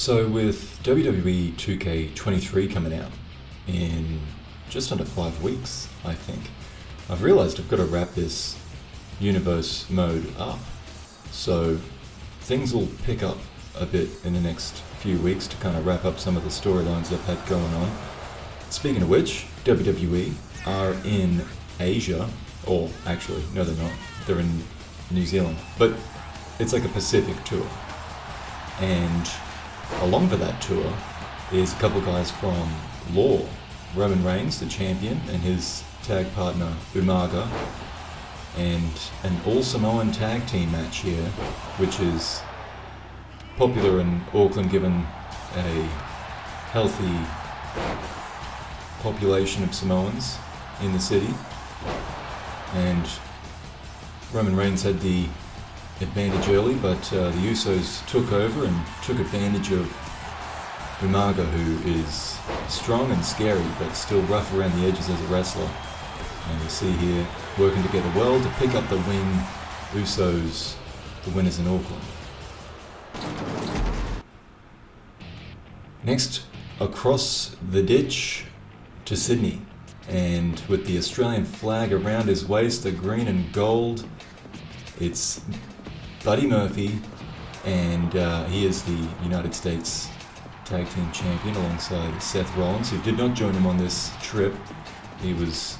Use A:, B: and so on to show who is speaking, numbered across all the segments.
A: So with WWE 2K23 coming out in just under 5 weeks, I think, I've realised I've got to wrap this universe mode up. So things will pick up a bit in the next few weeks to kind of wrap up some of the storylines I've had going on. Speaking of which, WWE are in Asia, or actually, no they're not, they're in New Zealand, but it's like a Pacific tour. And along for that tour is a couple guys from Raw, Roman Reigns, the champion, and his tag partner Umaga, and an all-Samoan tag team match here, which is popular in Auckland given a healthy population of Samoans in the city. And Roman Reigns had the advantage early, but the Usos took over and took advantage of Umaga, who is strong and scary, but still rough around the edges as a wrestler. And you see here, working together well to pick up the win. Usos, the winners in Auckland. Next, across the ditch to Sydney, and with the Australian flag around his waist, the green and gold, it's Buddy Murphy, and he is the United States Tag Team Champion alongside Seth Rollins, who did not join him on this trip. He was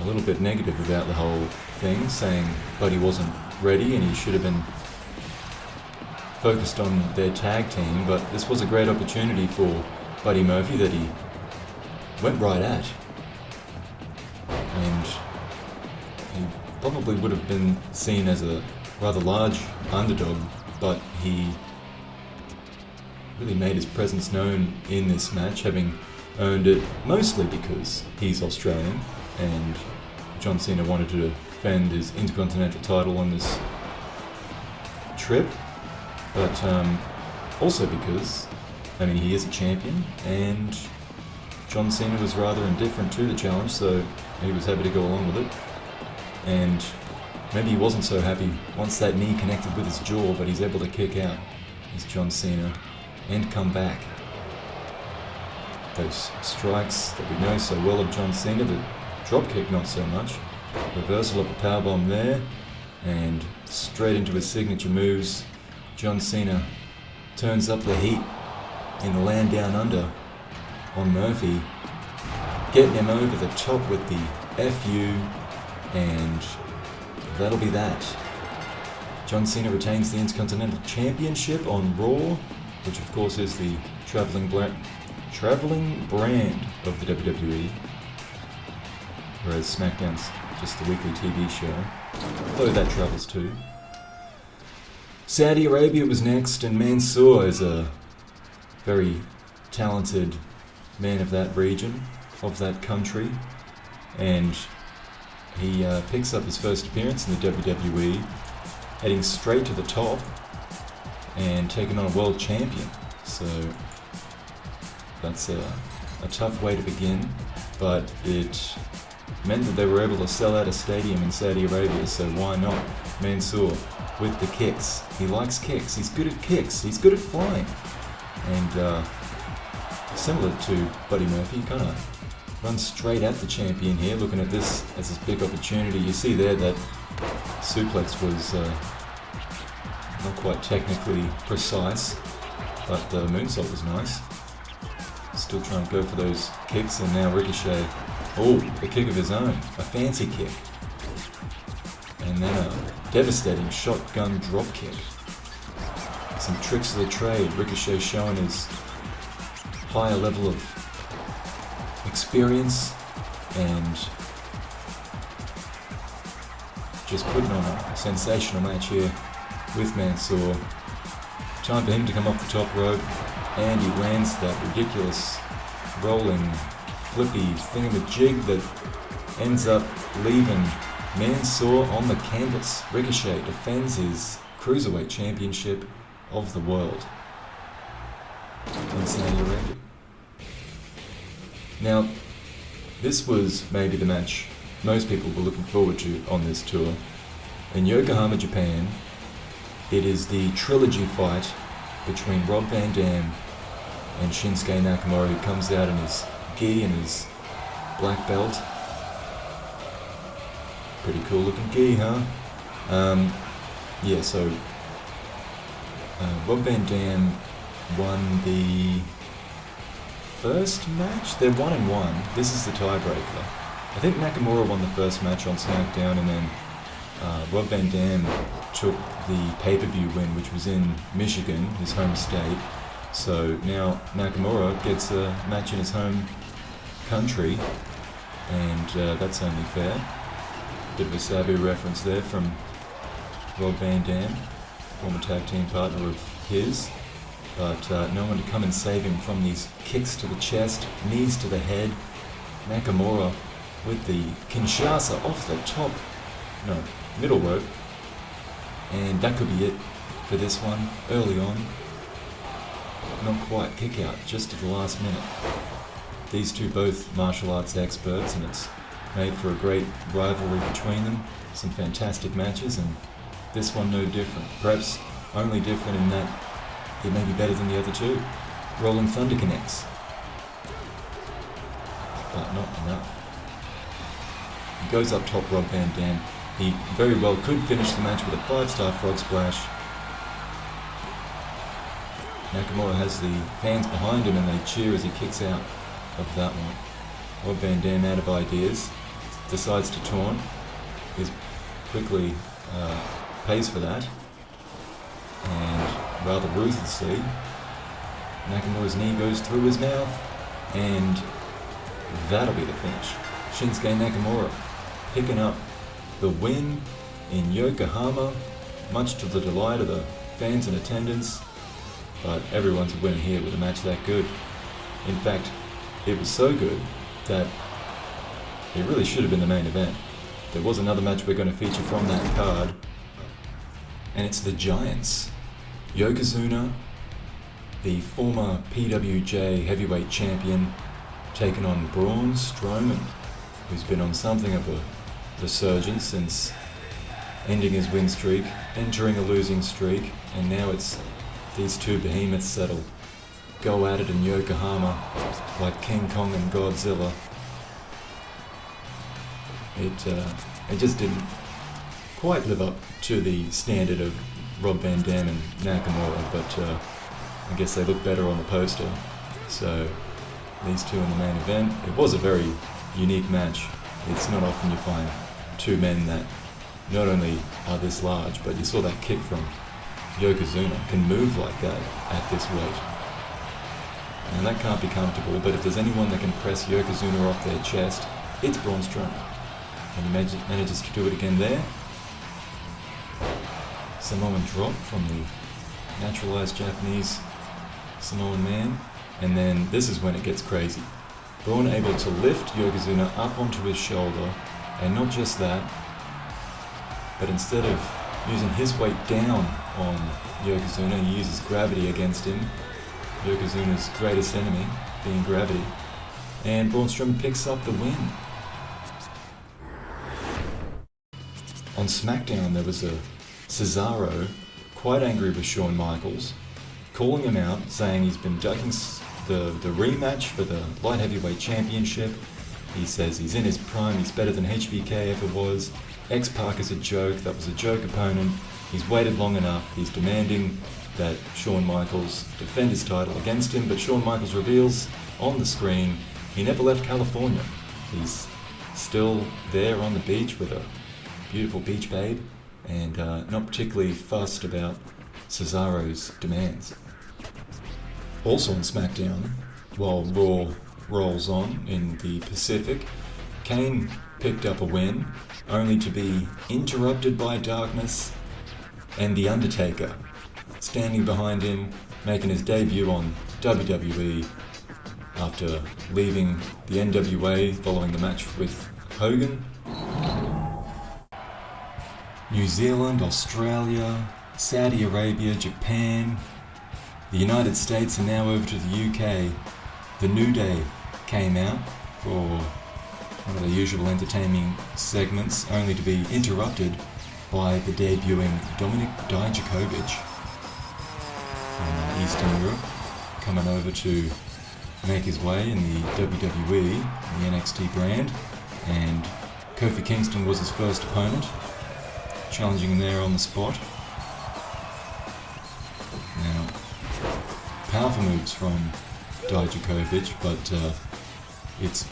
A: a little bit negative about the whole thing, saying Buddy wasn't ready and he should have been focused on their tag team, but this was a great opportunity for Buddy Murphy that he went right at. And he probably would have been seen as a rather large underdog, but he really made his presence known in this match, having earned it mostly because he's Australian and John Cena wanted to defend his Intercontinental title on this trip, but also because, he is a champion and John Cena was rather indifferent to the challenge, so he was happy to go along with it. And maybe he wasn't so happy once that knee connected with his jaw, but he's able to kick out as John Cena and come back. Those strikes that we know so well of John Cena, the drop kick not so much. Reversal of the powerbomb there, and straight into his signature moves. John Cena turns up the heat in the land down under on Murphy, getting him over the top with the FU, and that'll be that. John Cena retains the Intercontinental Championship on Raw, which of course is the traveling brand of the WWE, whereas SmackDown's just the weekly TV show, though that travels too. Saudi Arabia was next, and Mansoor is a very talented man of that region, of that country, and he picks up his first appearance in the WWE, heading straight to the top and taking on a world champion. So that's a tough way to begin, but it meant that they were able to sell out a stadium in Saudi Arabia, so why not? Mansoor with the kicks. He likes kicks. He's good at kicks. He's good at flying. And similar to Buddy Murphy, kind of runs straight at the champion here, looking at this as his big opportunity. You see there that suplex was not quite technically precise, but the moonsault was nice. Still trying to go for those kicks, and now Ricochet, the kick of his own, a fancy kick. And then a devastating shotgun drop kick. Some tricks of the trade, Ricochet showing his higher level of experience and just putting on a sensational match here with Mansoor. Time for him to come off the top rope, and he lands that ridiculous rolling flippy thingamajig that ends up leaving Mansoor on the canvas. Ricochet defends his Cruiserweight Championship of the world in Saudi Arabia. Now, this was maybe the match most people were looking forward to on this tour. In Yokohama, Japan, it is the trilogy fight between Rob Van Dam and Shinsuke Nakamura, who comes out in his gi and his black belt. Pretty cool looking gi, huh? So Rob Van Dam won the first match. They're 1-1. This is the tiebreaker. I think Nakamura won the first match on SmackDown, and then Rob Van Dam took the pay-per-view win, which was in Michigan, his home state. So now Nakamura gets a match in his home country, and that's only fair. Bit of a Sabu reference there from Rob Van Dam, former tag team partner of his. But no one to come and save him from these kicks to the chest, knees to the head. Nakamura with the Kinshasa off the top, middle rope. And that could be it for this one, early on. Not quite kick out, just at the last minute. These two both martial arts experts, and it's made for a great rivalry between them. Some fantastic matches, and this one no different. Perhaps only different in that it may be better than the other two. Rolling Thunder connects, but not enough. He goes up top, Rob Van Dam. He very well could finish the match with a 5-star frog splash. Nakamura has the fans behind him and they cheer as he kicks out of that one. Rob Van Dam, out of ideas, decides to taunt. He quickly pays for that. And rather ruthlessly, Nakamura's knee goes through his mouth, and that'll be the finish. Shinsuke Nakamura picking up the win in Yokohama, much to the delight of the fans in attendance, but everyone's a winner here with a match that good. In fact, it was so good that it really should have been the main event. There was another match we're going to feature from that card, and it's the Giants. Yokozuna, the former PWJ heavyweight champion, taking on Braun Strowman, who's been on something of a resurgence since ending his win streak, entering a losing streak, and now it's these two behemoths that'll go at it in Yokohama like King Kong and Godzilla. It just didn't quite live up to the standard of Rob Van Dam and Nakamura, but I guess they look better on the poster. So these two in the main event. It was a very unique match. It's not often you find two men that not only are this large, but you saw that kick from Yokozuna, can move like that at this weight. And that can't be comfortable, but if there's anyone that can press Yokozuna off their chest, it's Braun Strowman. And he manages to do it again there. Samoan drop from the naturalized Japanese Samoan man. And then this is when it gets crazy. Braun able to lift Yokozuna up onto his shoulder, and not just that, but instead of using his weight down on Yokozuna, he uses gravity against him. Yokozuna's greatest enemy being gravity. And Braun Strowman picks up the win. On SmackDown there was a Cesaro quite angry with Shawn Michaels, calling him out, saying he's been ducking the rematch for the Light Heavyweight Championship. He says he's in his prime, he's better than HBK ever was. X-Pac is a joke, that was a joke opponent. He's waited long enough, he's demanding that Shawn Michaels defend his title against him, but Shawn Michaels reveals on the screen he never left California. He's still there on the beach with a beautiful beach babe, and not particularly fussed about Cesaro's demands. Also on SmackDown, while Raw rolls on in the Pacific, Kane picked up a win, only to be interrupted by darkness and The Undertaker, standing behind him, making his debut on WWE after leaving the NWA following the match with Hogan. New Zealand, Australia, Saudi Arabia, Japan, the United States, and now over to the UK. The New Day came out for one of the usual entertaining segments, only to be interrupted by the debuting Dijakovic. from Eastern Europe, coming over to make his way in the WWE, the NXT brand, and Kofi Kingston was his first opponent, challenging him there on the spot. Now, powerful moves from Dijakovic, but it's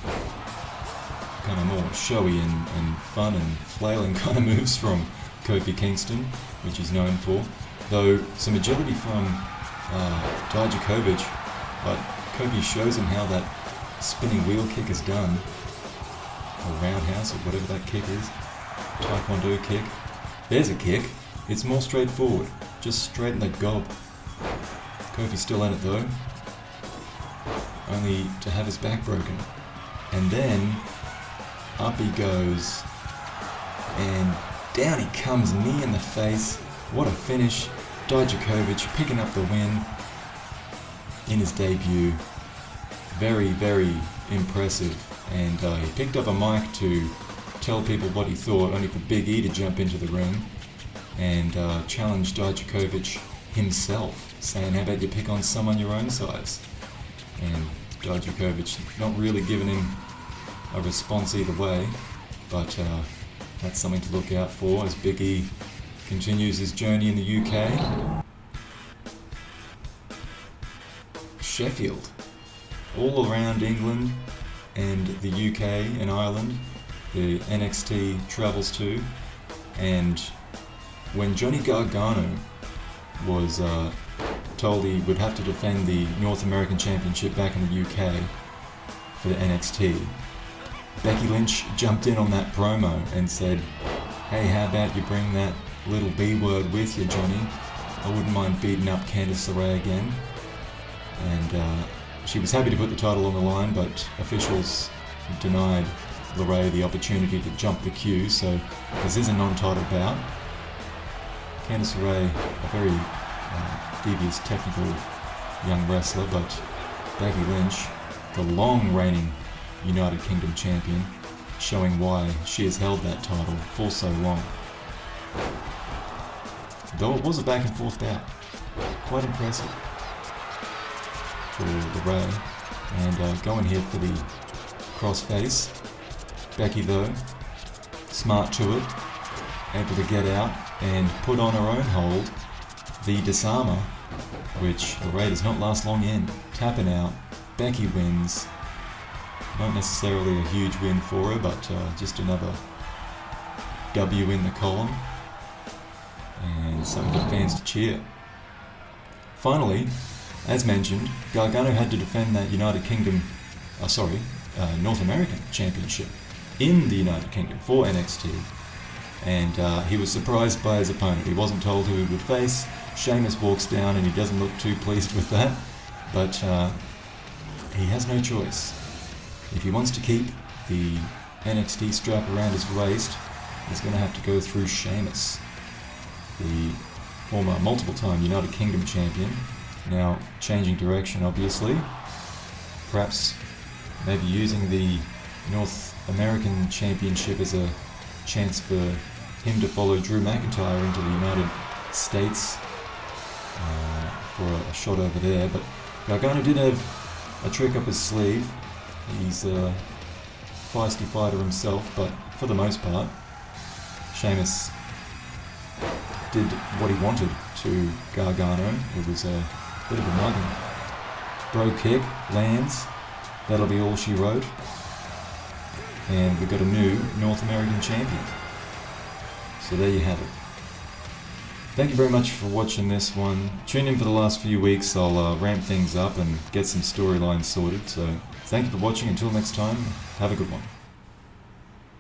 A: kind of more showy and fun and flailing kind of moves from Kofi Kingston, which he's known for. Though some agility from Dijakovic, but Kofi shows him how that spinning wheel kick is done, or roundhouse, or whatever that kick is, taekwondo kick. There's a kick. It's more straightforward. Just straighten that gob. Kofi's still in it though, only to have his back broken. And then up he goes, and down he comes, knee in the face. What a finish. Dijakovic picking up the win in his debut. Very, very impressive. And he picked up a mic to tell people what he thought, only for Big E to jump into the ring and challenge Dijakovic himself, saying, how about you pick on someone your own size? And Dijakovic not really giving him a response either way, but that's something to look out for as Big E continues his journey in the UK. Sheffield, all around England and the UK and Ireland, the NXT travels to. And when Johnny Gargano was told he would have to defend the North American Championship back in the UK for the NXT, Becky Lynch jumped in on that promo and said, hey, how about you bring that little B word with you, Johnny? I wouldn't mind beating up Candice LaRae again. And she was happy to put the title on the line, but officials denied LaRae the opportunity to jump the queue, so this is a non-title bout. Candice LaRae, a very devious technical young wrestler, but Becky Lynch, the long reigning United Kingdom champion, showing why she has held that title for so long. Though it was a back and forth bout, quite impressive for LaRae. And going here for the crossface. Becky though, smart to it, able to get out and put on her own hold the disarmer, which LaRae does not last long in. Tapping out, Becky wins. Not necessarily a huge win for her, but just another W in the column, and something for the fans to cheer. Finally, as mentioned, Gargano had to defend that North American Championship in the United Kingdom for NXT, and he was surprised by his opponent. He wasn't told who he would face. Sheamus walks down and he doesn't look too pleased with that, but he has no choice. If he wants to keep the NXT strap around his waist, he's going to have to go through Sheamus, the former multiple-time United Kingdom champion, now changing direction obviously, perhaps maybe using the North American Championship as a chance for him to follow Drew McIntyre into the United States for a shot over there. But Gargano did have a trick up his sleeve. He's a feisty fighter himself, but for the most part, Sheamus did what he wanted to Gargano. It was a bit of a mugging. Bro kick lands. That'll be all she wrote. And we've got a new North American champion. So there you have it. Thank you very much for watching this one. Tune in for the last few weeks. I'll ramp things up and get some storylines sorted. So thank you for watching. Until next time, have a good one.